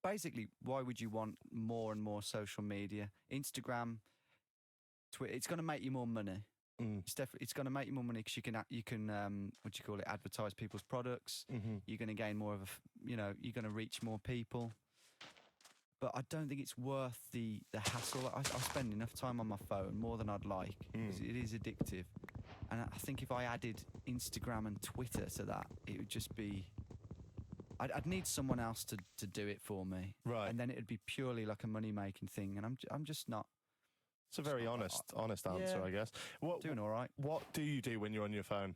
basically, why would you want more and more social media? Instagram, Twitter, it's going to make you more money. It's going to make you more money because you can advertise people's products. You're going to gain more of you're going to reach more people. But I don't think it's worth the hassle. I spend enough time on my phone, more than I'd like, because it is addictive. And I think if I added Instagram and Twitter to that, it would just be... I'd need someone else to do it for me. Right. And then it would be purely like a money-making thing. And I'm just not... It's a very honest answer, I guess. Doing all right. What do you do when you're on your phone?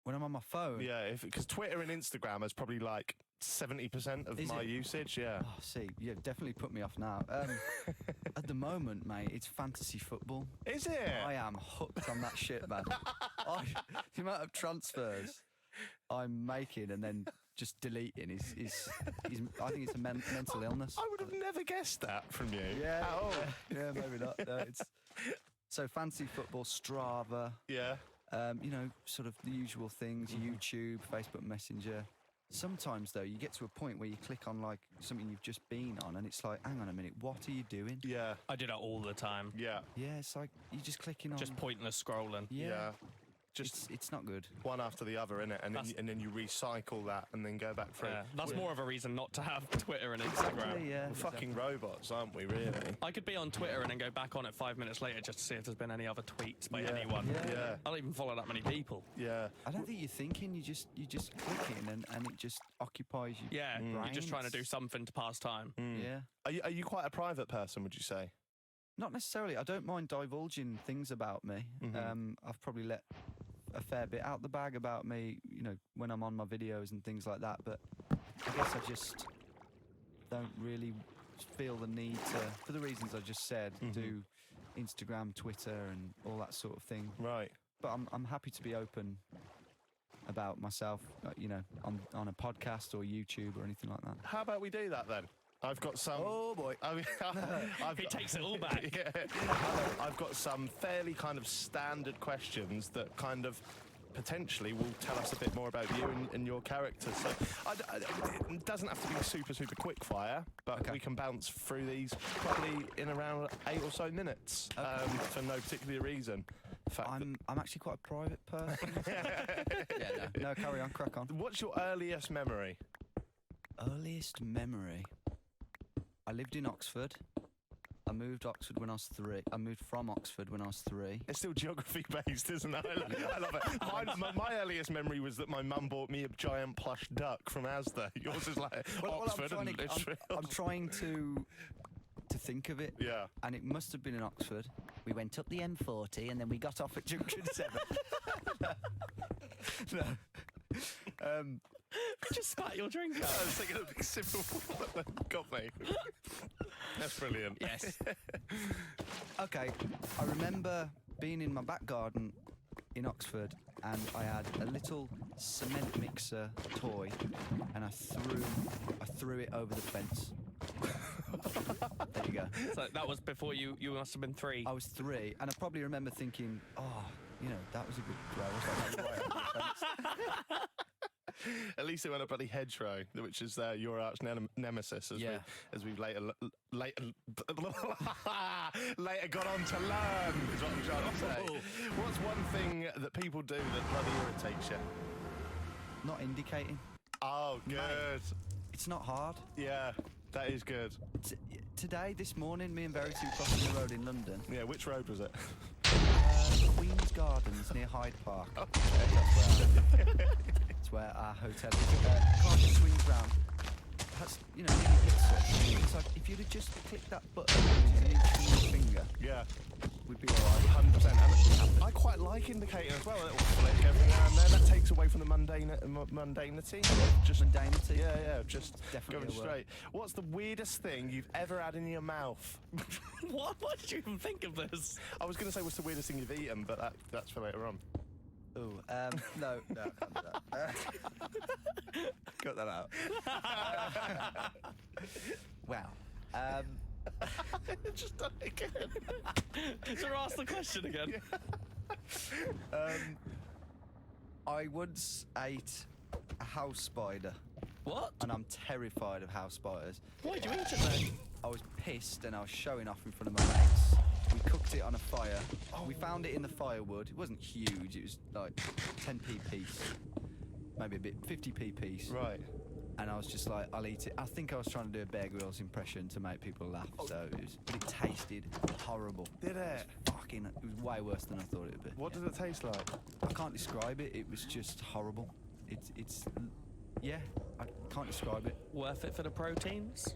When I'm on my phone? Yeah, because Twitter and Instagram is probably like 70% of my usage, yeah. Oh, see, you've definitely put me off now. At the moment, mate, it's fantasy football. Is it? I am hooked on that shit, man. The amount of transfers I'm making and then just deleting is I think it's a mental illness. I would have never guessed that from you. Yeah. At all. Yeah, maybe not. No, so fantasy football, Strava. Yeah. Sort of the usual things, YouTube, Facebook Messenger. Sometimes, though, you get to a point where you click on, like, something you've just been on, and it's like, hang on a minute, what are you doing? Yeah. I do that all the time. Yeah. Yeah, it's like, you're just clicking on... Just pointless scrolling. Yeah. Just it's not good. one after the other, innit? And then you recycle that and then go back through. Yeah, that's more of a reason not to have Twitter and Instagram. Exactly, yeah. We're fucking robots, aren't we, really? I could be on Twitter and then go back on it 5 minutes later just to see if there's been any other tweets by anyone. Yeah. I don't even follow that many people. Yeah. I don't think you're thinking, you just click in and it just occupies you. Yeah, you're just trying to do something to pass time. Yeah. Are you quite a private person, would you say? Not necessarily. I don't mind divulging things about me. I've probably let a fair bit out the bag about me, when I'm on my videos and things like that. But I guess I just don't really feel the need to, for the reasons I just said, do Instagram, Twitter, and all that sort of thing. Right. But I'm happy to be open about myself, on a podcast or YouTube or anything like that. How about we do that then? I've got some... Oh, boy. He takes it all back. Yeah. I've got some fairly kind of standard questions that kind of potentially will tell us a bit more about you and your character. So it doesn't have to be super, super quick fire, but we can bounce through these probably in around 8 or so minutes for no particular reason. I'm actually quite a private person. No, carry on, crack on. What's your earliest memory? Earliest memory? I lived in Oxford. I moved Oxford when I was 3. I moved from Oxford when I was 3. It's still geography based, isn't it? I love it. My earliest memory was that my mum bought me a giant plush duck from Asda. Yours is like Oxford. I'm trying to think of it. Yeah. And it must have been in Oxford. We went up the M40 and then we got off at Junction 7. No. Just spat your drink out. I was taking a big sip of water. Got me. That's brilliant. Yes. Okay, I remember being in my back garden in Oxford and I had a little cement mixer toy and I threw it over the fence. There you go. So that was before you must have been 3. I was 3 and I probably remember thinking, that was a good throw. I was like, right over the fence. At least it went a bloody hedgerow, which is your arch nemesis, as we've later got on to learn, is what I'm trying to say. What's one thing that people do that bloody irritates you? Not indicating. Oh, good. Mate, it's not hard. Yeah, that is good. This morning, me and Verity were crossing the road in London. Yeah, which road was it? Queen's Gardens near Hyde Park. That's where our hotel is. Car just swings round. That's, it's like if you'd have just clicked that button, which is an inch from your finger, we'd be alright. 100%. I quite like indicating as well. A little flick every now and then. That takes away from the mundanity. Just mundanity. Yeah, just definitely going straight. What's the weirdest thing you've ever had in your mouth? What? Why did you even think of this? I was going to say what's the weirdest thing you've eaten, but that's for later on. Oh, no, can't do that. Cut that out. Wow. Just done it again. So ask the question again. I once ate a house spider. What? And I'm terrified of house spiders. Why'd you eat it then? I was pissed and I was showing off in front of my mates. We cooked it on a fire. We found it in the firewood. It wasn't huge. It was like 10p piece, maybe a bit 50p piece. Right. And I was just like, I'll eat it. I think I was trying to do a Bear Grylls impression to make people laugh. So but it tasted horrible. Did it? It was way worse than I thought it would be. What did it taste like? I can't describe it. It was just horrible. Yeah, I can't describe it. Worth it for the proteins?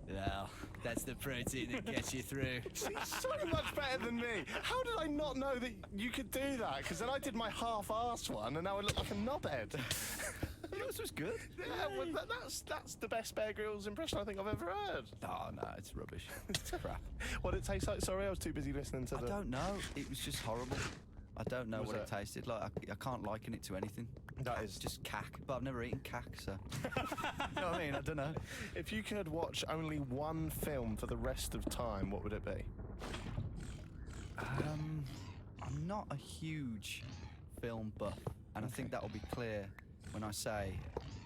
Well, that's the protein that gets you through. He's so much better than me. How did I not know that you could do that? Because then I did my half-assed one, and now I look like a knobhead. Yours was good. Yeah, well, that's the best Bear Grylls impression I think I've ever heard. Oh, no, it's rubbish. It's crap. What did it taste like? Sorry, I was too busy listening to I don't know. It was just horrible. I don't know Was what it it? tasted like. I can't liken it to anything. That is Just cack. But I've never eaten cack, so. You know what I mean? I don't know. If you could watch only one film for the rest of time, what would it be? I'm not a huge film buff, and I think that will be clear when I say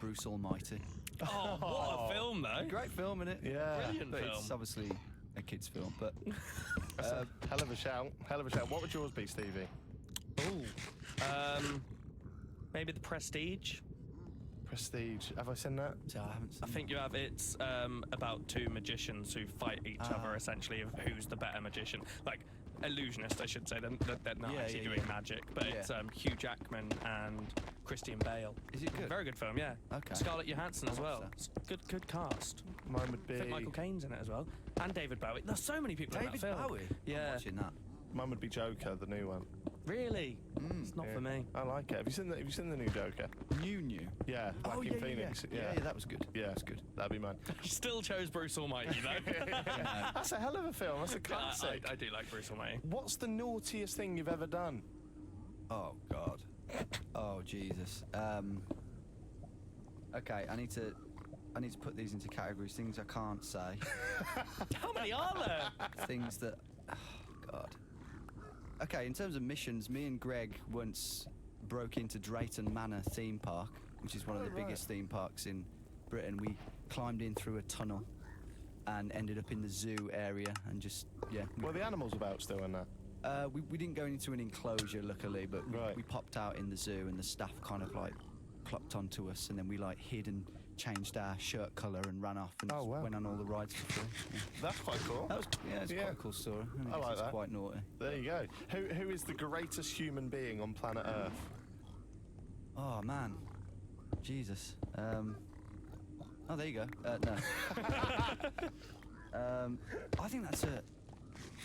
Bruce Almighty. Oh, what a film, though. Great film, innit? Yeah. Brilliant But film. it's obviously a kid's film, but That's a hell of a shout. Hell of a shout. What would yours be, Stevie? Ooh. Maybe The Prestige. Prestige. Have I seen that? so I haven't seen I think you have. It's about two magicians who fight each other, essentially, of who's the better magician. Like, illusionist, I should say. They're not Yeah, actually yeah, doing yeah. magic, but Yeah. it's Hugh Jackman and Christian Bale. Is it good? Very good film, yeah. Okay. Scarlett Johansson as I'll well. watch It's good cast. Mine would be. I think Michael Caine's in it as well, and David Bowie. There's so many people in David that film. Bowie? Yeah. I'm watching that. Mine would be Joker, the new one. Really? It's not Yeah. for me. I like it. Have you seen the new Joker? New. Yeah. Joaquin Phoenix. Yeah, that was good. Yeah, That's good. That'd be mine. Still chose Bruce Almighty though. That's a hell of a film. That's a classic. I do like Bruce Almighty. What's the naughtiest thing you've ever done? Oh God. Oh Jesus. Okay, I need to put these into categories. Things I can't say. How many are there? Things that. Oh God. Okay, in terms of missions, me and Greg once broke into Drayton Manor theme park, which is one of the biggest theme parks in Britain. We climbed in through a tunnel and ended up in the zoo area, and just Were the animals about still in that? we didn't go into an enclosure, luckily, but Right. we popped out in the zoo, and the staff kind of like clocked onto us, and then we like hid and changed our shirt colour and ran off and Oh, just wow. went on all the rides for free. Yeah. That's quite cool. That was it's Yeah. quite a cool story. I, I like it's that. quite naughty. There you go. Who is the greatest human being on planet Earth? Oh man, Jesus. Oh, there you go. No. I think that's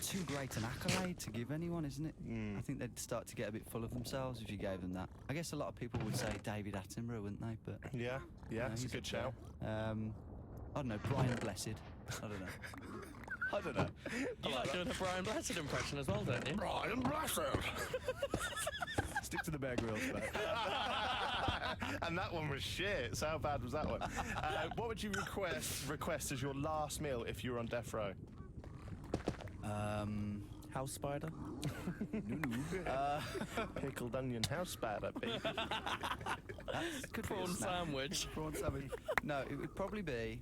too great an accolade to give anyone, isn't it? I think they'd start to get a bit full of themselves if you gave them that. I guess a lot of people would say David Attenborough, wouldn't they? But Yeah, it's a he's good up shout. there. I don't know, Brian Blessed. I don't know. I don't know. You like doing a Brian Blessed impression as well, don't you? Brian Blessed. Stick to the Bear Grylls, mate. And that one was shit. So how bad was that one? What would you request as your last meal if you were on death row? House spider. Pickled onion house spider, baby. Could be a Prawn snack. sandwich. Prawn sandwich. No, it would probably be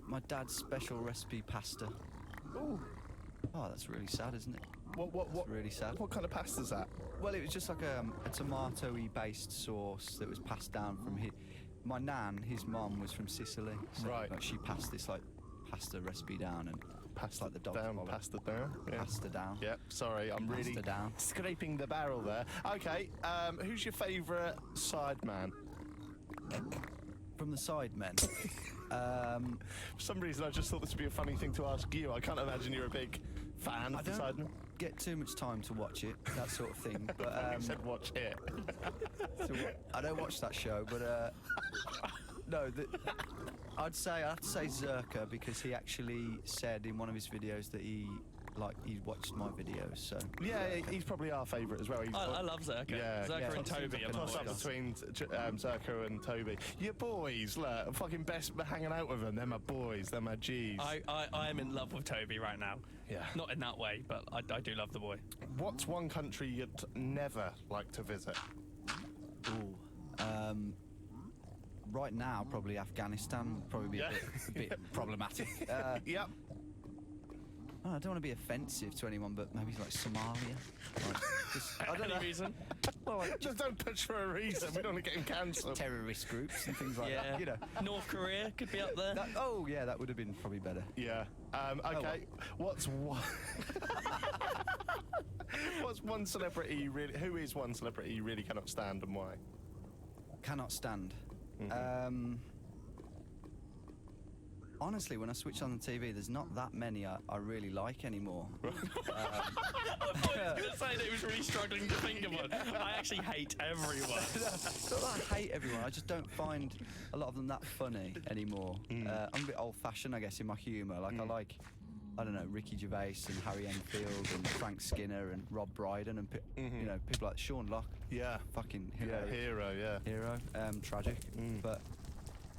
my dad's special recipe pasta. Ooh. Oh, that's really sad, isn't it? What really sad. What kind of pasta's that? Well, it was just like a tomato-y based sauce that was passed down from my nan. His mom was from Sicily, so Right. like, she passed this like pasta recipe down, and Pasta like the dog down, follow. pasta down. Yeah. Pasta down. Yep, sorry, I'm really Pasta down. scraping the barrel there. Okay, who's your favourite side man? From the Sidemen. For some reason, I just thought this would be a funny thing to ask you. I can't imagine you're a big fan I of the don't Sidemen. get too much time to watch it, that sort of thing. But You said watch it. I don't watch that show, but no, I'd have to say Zerka, because he actually said in one of his videos that he watched my videos. So Yeah, he's probably our favourite as well. He's I love Zerka. Yeah, Zerka yeah. and Toby are my toss up boys. between Zerka and Toby. Your boys, look, fucking best hanging out with them. They're my boys, they're my G's. I am in love with Toby right now. Yeah. Not in that way, but I do love the boy. What's one country you'd never like to visit? Ooh, right now, probably Afghanistan would probably be a bit problematic. Yep. I don't want to be offensive to anyone, but maybe like Somalia. Like, I don't Any know. reason? Well, like, Just don't push for a reason. We don't want to get him cancelled. terrorist groups and things like that. You know. North Korea could be up there. Oh yeah, that would have been probably better. Yeah. Okay. What's one? What's one celebrity you really? Who is one celebrity you really cannot stand, and why? Cannot stand. Honestly, when I switch on the TV, there's not that many I really like anymore. I was going to say that he was really struggling to think of one. I actually hate everyone. It's not that I hate everyone. I just don't find a lot of them that funny anymore. I'm a bit old-fashioned, I guess, in my humour. Like I don't know, Ricky Gervais and Harry Enfield and Frank Skinner and Rob Brydon and you know, people like Sean Locke. Yeah. Fucking Hero. Yeah. hero. Tragic. But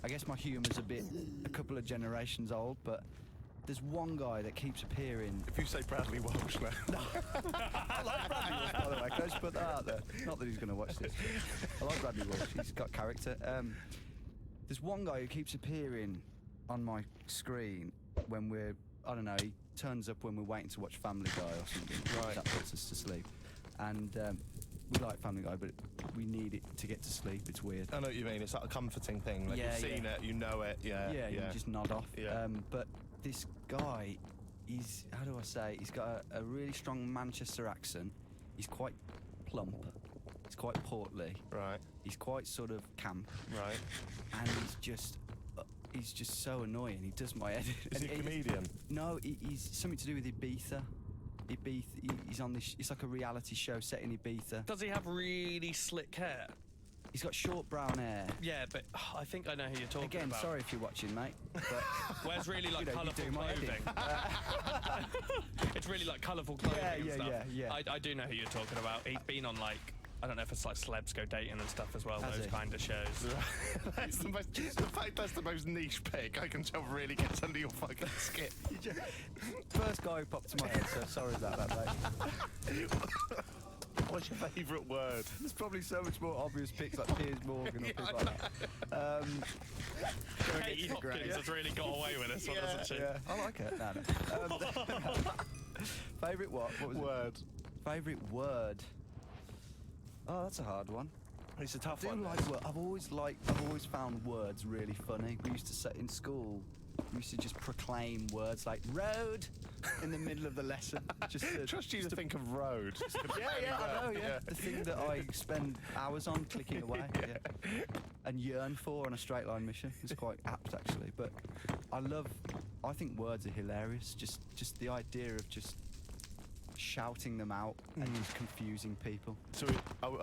I guess my humour's a couple of generations old, but there's one guy that keeps appearing. If you say Bradley Walsh now. I like Bradley Walsh, by the way. Can I just put that out there? Not that he's going to watch this. I like Bradley Walsh. He's got character. There's one guy who keeps appearing on my screen when I don't know, he turns up when we're waiting to watch Family Guy or something. Right. That puts us to sleep. And we like Family Guy, but we need it to get to sleep. It's weird. I know what you mean. It's like a comforting thing. Like Yeah, you've seen yeah. it, you know it. Yeah. Yeah, you just nod off. Yeah. But this guy, how do I say? He's got a really strong Manchester accent. He's quite plump. He's quite portly. Right. He's quite sort of camp. Right. And he's just so annoying. He does my head. Is he a comedian? No, he's something to do with Ibiza. He's on this. It's like a reality show set in Ibiza. Does he have really slick hair? He's got short brown hair. Yeah, but I think I know who you're talking Again, about. sorry if you're watching, mate. But Wears really like you know, you colourful do my head in. clothing. It's really like colourful clothing and stuff. yeah. I do know who you're talking about. He's been on like, I don't know if it's like Celebs Go Dating and stuff as well, Has those he? kind of shows. The fact that's the most niche pick, I can tell really gets under your fucking skin. First guy who popped to my head, so sorry about that, mate. What's your favourite word? There's probably so much more obvious picks like Piers Morgan or Yeah, people like that. Katie Hopkins has really got away with this one, hasn't she? Yeah, I like it. No. Favourite what? What was Word. it? Favourite word? Oh, that's a hard one. It's a tough I do one. like I've always found words really funny. We used to say in school, we used to just proclaim words like road in the middle of the lesson. Trust you to think of road. Yeah, I know, yeah. The thing that I spend hours on clicking away, yeah. And yearn for on a straight line mission. It's quite apt, actually. But I think words are hilarious. Just the idea of just shouting them out and just confusing people. So,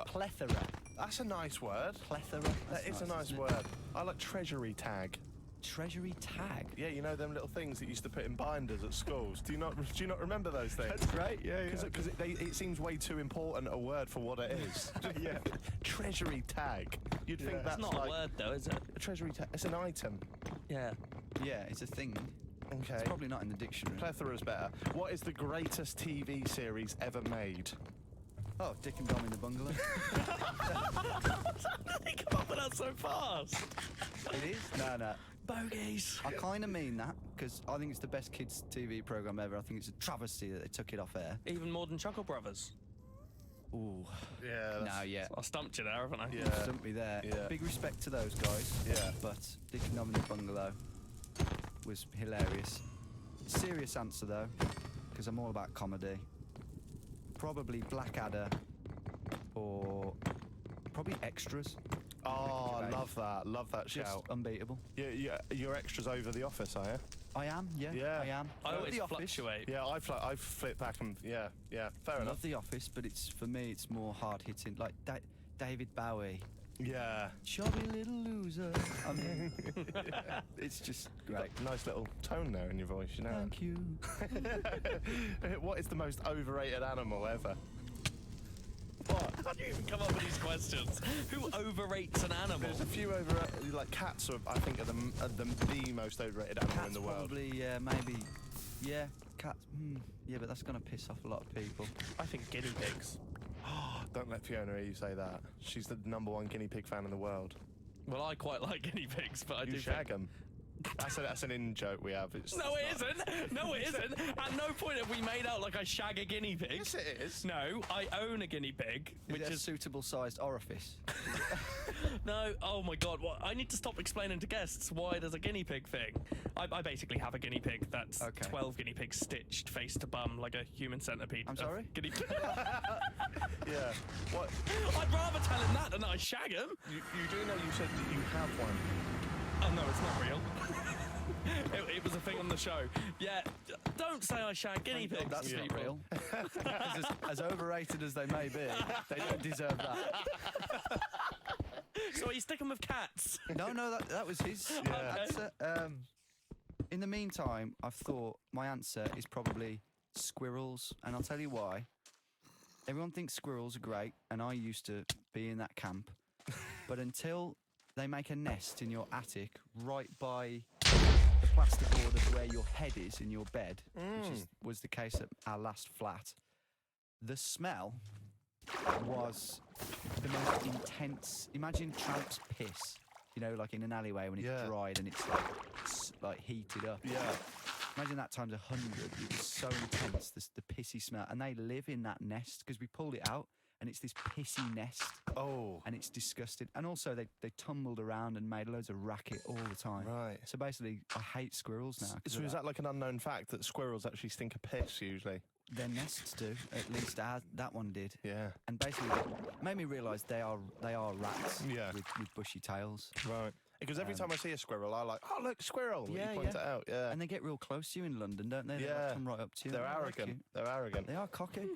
Plethora. that's a nice word. Plethora. That is a nice isn't it? word. I like treasury tag. Treasury tag. Yeah, you know them little things that you used to put in binders at schools. Do you not remember those things? That's great, yeah. Because it seems way too important a word for what it is. Yeah. Treasury tag. You'd think Yeah. that's It's not like a word though, is it? a treasury tag. It's an item. Yeah. Yeah, it's a thing. Okay. It's probably not in the dictionary. Plethora's better. What is the greatest TV series ever made? Oh, Dick and Dom in the Bungalow. How did he come up with that so fast? It is? No. Bogies. I kind of mean that, because I think it's the best kids' TV programme ever. I think it's a travesty that they took it off air. Even more than Chuckle Brothers. Ooh. Yeah. No, yeah. I stumped you there, haven't I? Yeah. Stumped me there. Yeah. Big respect to those guys. Yeah. But Dick and Dom in the Bungalow was hilarious. Serious answer, though, because I'm all about comedy. Probably Blackadder or probably Extras. Oh, Right. love that. Love that Just shout. unbeatable. Yeah, you're extras over The Office, are you? I am, yeah. Yeah. I am. I Love always The Office. fluctuate. Yeah, I flip back and yeah. Fair I enough. love The Office, but for me, it's more hard hitting. Like David Bowie. Yeah. Chubby little loser. I mean, it's just great. Nice little tone there in your voice, you know. Thank you. What is the most overrated animal ever? What? How do you even come up with these questions? Who overrates an animal? There's a few like cats are, I think, are the most overrated animal Cats in the world. probably, maybe. Yeah, cats. Yeah, but that's going to piss off a lot of people. I think guinea pigs. Don't let Fiona hear you say that. She's the #1 guinea pig fan in the world. Well, I quite like guinea pigs, but I You do shag them. That's an in-joke we have. No, it isn't. No, it isn't. At no point have we made out like I shag a guinea pig. Yes, it is. No, I own a guinea pig, which Is it a is suitable sized orifice? no. Oh my god! What? I need to stop explaining to guests why there's a guinea pig thing. I basically have a guinea pig that's Okay. 12 guinea pigs stitched face to bum like a human centipede. I'm sorry? Guinea pig. Yeah. What? I'd rather tell him that than I shag him. You do know you said that you have one. Oh no, it's not real. It was a thing on the show. Yeah, don't say I shag guinea pigs. That's Yeah. not real. 'Cause as overrated as they may be, they don't deserve that. So you stick them with cats. No, that was his answer. In the meantime, I've thought my answer is probably squirrels, and I'll tell you why. Everyone thinks squirrels are great, and I used to be in that camp. But until they make a nest in your attic right by the plasterboard of where your head is in your bed, which was the case at our last flat, the smell was the most intense. Imagine tramp's piss, like in an alleyway when it's Yeah. dried and it's like heated up. Yeah. Imagine that times 100. It was so intense, the pissy smell. And they live in that nest because we pulled it out and it's this pissy nest Oh. and it's disgusting. And also they tumbled around and made loads of racket all the time. Right. So basically, I hate squirrels now. 'cause So of is that like an unknown fact that squirrels actually stink of piss usually? Their nests do. At least that one did. Yeah. And basically, it made me realise they are rats Yeah. with bushy tails. Right. Because every time I see a squirrel, I like, oh look, squirrel. Yeah, you point yeah. it out. Yeah. And they get real close to you in London, don't they? They Yeah. like come right up to you. They're They're arrogant. cute. They're arrogant. They are cocky.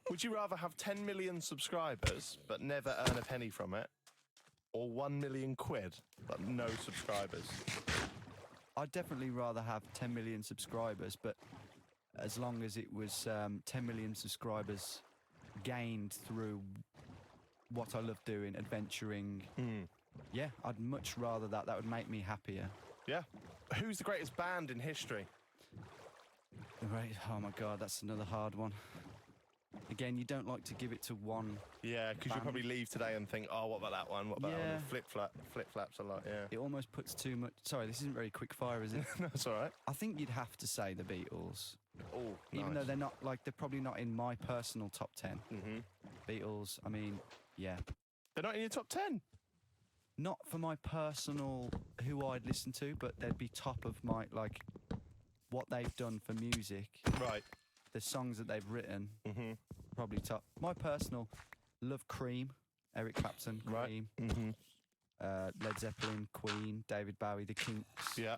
Would you rather have 10 million subscribers but never earn a penny from it, or 1 million quid but no subscribers? I'd definitely rather have 10 million subscribers, but as long as it was 10 million subscribers gained through what I love doing, adventuring. Yeah, I'd much rather that. That would make me happier. Yeah. Who's the greatest band in history? Right. Oh my God, that's another hard one. Again, you don't like to give it to one. Yeah, because you'll Band. probably leave today and think, oh, what about that one? What about that Yeah. one? Flip flaps a lot, yeah. It almost puts too much. Sorry, this isn't very quick fire, is it? That's all right. I think you'd have to say the Beatles, Oh, even though they're probably not in my personal top 10. Beatles. I mean, yeah. They're not in your top 10. Not for my personal who I'd listen to, but they'd be top of my what they've done for music, Right. the songs that they've written, probably top. My personal love Cream, Eric Clapton, Right. Cream, Led Zeppelin, Queen, David Bowie, The Kinks. Yeah.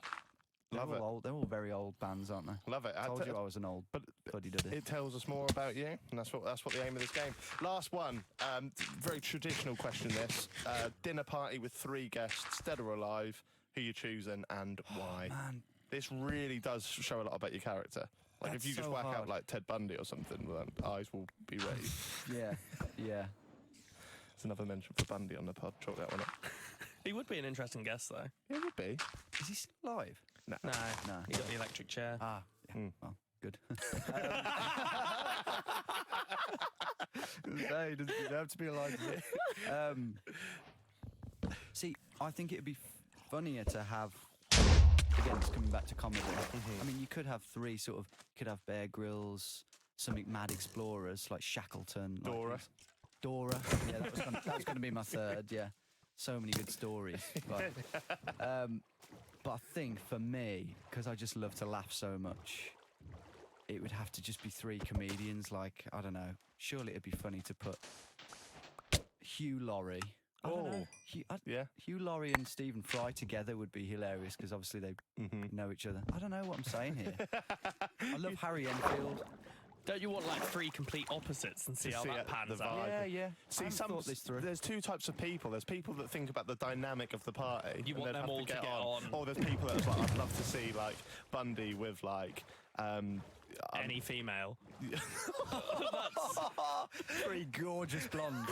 They're Love all it. old. They're all very old bands, aren't they? Love it. I told you I was an old but fuddy-duddy. it tells us more about you, and that's what the aim of this game. Last one, very traditional question. This dinner party with 3 guests, dead or alive. Who you choosing and why? Man, This really does show a lot about your character. Like if That's you just so whack out hard. like Ted Bundy or something, well, then eyes will be raised. yeah, yeah. It's another mention for Bundy on the pod. Chalk that one up. He would be an interesting guest, though. It would be. Is he still alive? No. No, No. he got the electric chair. Ah, yeah. Well, good. No, he doesn't have to be alive. Does he? See, I think it'd be funnier to have. Again, it's coming back to comedy. I mean, you could have 3 sort of. You could have Bear Grylls, something mad explorers like Shackleton, like Dora. these- Dora. Yeah, that was going to be my third. Yeah, so many good stories. But I think for me, because I just love to laugh so much, it would have to just be 3 comedians. Like, I don't know. Surely it'd be funny to put Hugh Laurie. I don't know. Yeah. Hugh Laurie and Stephen Fry together would be hilarious because obviously they know each other. I don't know what I'm saying here. I love Harry Enfield. Don't you want like 3 complete opposites and see how see that the pans vibe. out? Yeah, yeah. See, I haven't thought this through. there's 2 types of people. There's people that think about the dynamic of the party. You and want they'd them have all to get on. Or there's people that's like, I'd love to see like Bundy with like. Any female. 3 gorgeous blondes.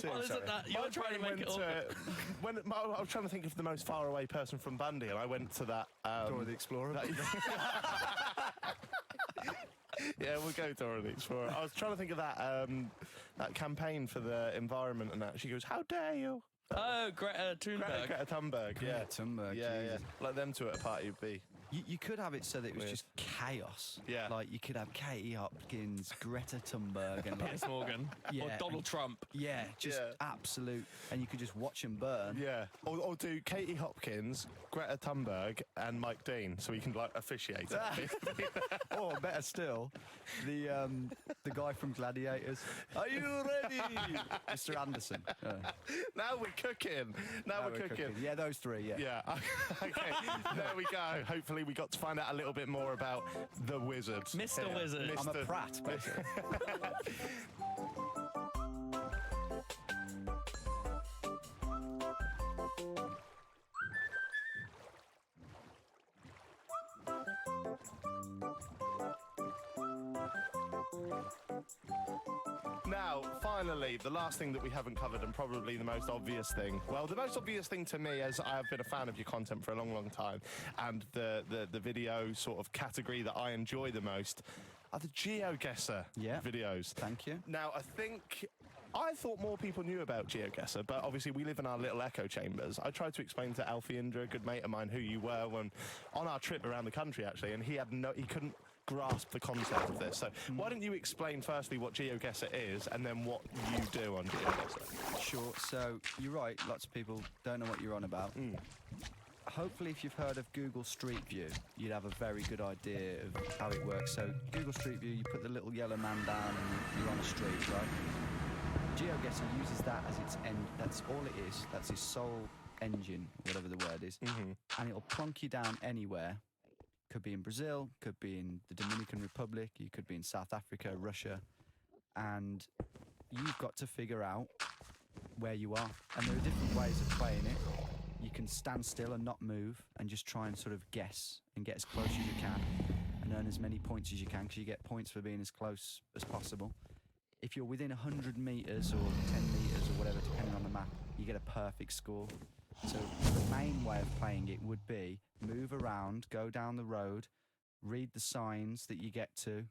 Well, isn't that you're My trying to brain make it went up? I was trying to think of the most far away person from Bundy, and I went to that. Dora the Explorer. Yeah, we'll go to Orleans for it. I was trying to think of that campaign for the environment and that. She goes, "How dare you?" Oh, Greta Thunberg. Greta Thunberg, yeah. Greta Thunberg, Yeah, Jesus. yeah. Like them two at a party would be. You could have it so that it was Weird. just chaos. Yeah. Like you could have Katie Hopkins, Greta Thunberg, and like, Piers Morgan. Yeah. Or Donald Trump. yeah, just Yeah. absolute. And you could just watch them burn. Yeah. Or do Katie Hopkins, Greta Thunberg, and Mike Dean, so he can like officiate it. Or better still, the guy from Gladiators. Are you ready, Mr. Anderson? Now we're cooking. Now we're cooking. Yeah, those three. Yeah. Yeah. Okay. There we go. Hopefully, we got to find out a little bit more about the wizard. Mr. here. Wizard. I'm a prat, basically. Now, finally, the last thing that we haven't covered, and probably the most obvious thing. Well, the most obvious thing to me, as I have been a fan of your content for a long, long time, and the video sort of category that I enjoy the most, are the GeoGuessr videos. Thank you. Now, I thought more people knew about GeoGuessr, but obviously we live in our little echo chambers. I tried to explain to Alfie Indra, a good mate of mine, who you were when on our trip around the country, actually, and he couldn't grasp the concept of this. So why don't you explain firstly what GeoGuessr is and then what you do on GeoGuessr? Sure. So you're right. Lots of people don't know what you're on about. Hopefully, if you've heard of Google Street View, you'd have a very good idea of how it works. So Google Street View, you put the little yellow man down and you're on a street, right? GeoGuessr uses that as its end. That's all it is. That's his sole engine, whatever the word is. And it'll plonk you down anywhere. Could be in Brazil, could be in the Dominican Republic, you could be in South Africa, Russia, and you've got to figure out where you are. And there are different ways of playing it. You can stand still and not move and just try and sort of guess and get as close as you can and earn as many points as you can, because you get points for being as close as possible. If you're within 100 metres or 10 metres or whatever, depending on the map, you get a perfect score. So the main way of playing it would be move around, go down the road, read the signs that you get to,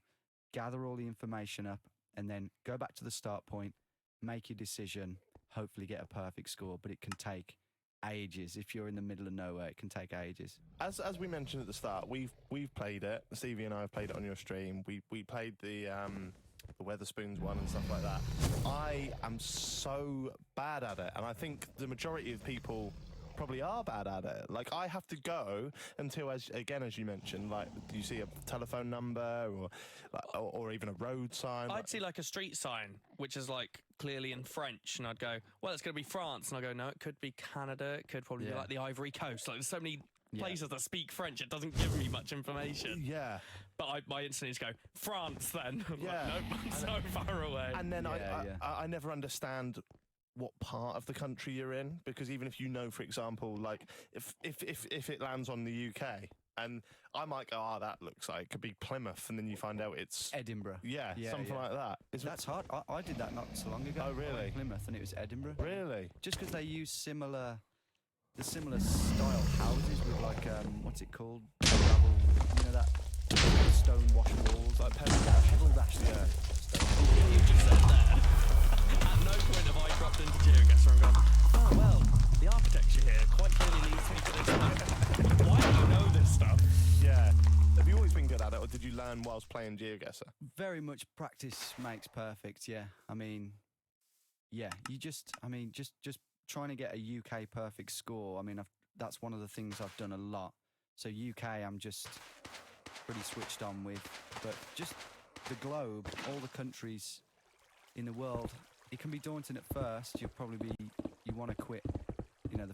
gather all the information up, and then go back to the start point, make your decision, hopefully get a perfect score. But it can take ages. If you're in the middle of nowhere, it can take ages. As we mentioned at the start, we've played it. Stevie and I have played it on your stream. We played the Weatherspoons one and stuff like that. I am so bad at it, and I think the majority of people probably are bad at it. Like, I have to go until, as you mentioned, like you see a telephone number or even a road sign. I'd see like a street sign, which is like clearly in French, and I'd go, well, it's going to be France, and I go, no, it could be Canada, it could probably be like the Ivory Coast. Like, there's so many places that speak French, it doesn't give me much information. Yeah. But my instinct is go, France then. Yeah. Like, nope, I'm so far away. And then I never understand what part of the country you're in, because even if you know, for example, like if it lands on the UK, and I might go, that looks like it could be Plymouth, and then you find out it's Edinburgh. Something like that. That's hard. I did that not so long ago. Oh, really? Plymouth, and it was Edinburgh. Really? Just because they use similar style houses with like what's it called? Gravel, you know, that stone wash walls, like pebble dash. Yeah. You just said there. At no point have I dropped into GeoGuessr and gone, oh well, the architecture here quite clearly leads me to this stuff. Why do you know this stuff? Yeah. Have you always been good at it, or did you learn whilst playing GeoGuessr? Very much practice makes perfect. Yeah. I mean, just trying to get a UK perfect score. I mean, that's one of the things I've done a lot. So UK, I'm just pretty switched on with, but just the globe, all the countries in the world, it can be daunting at first. You want to quit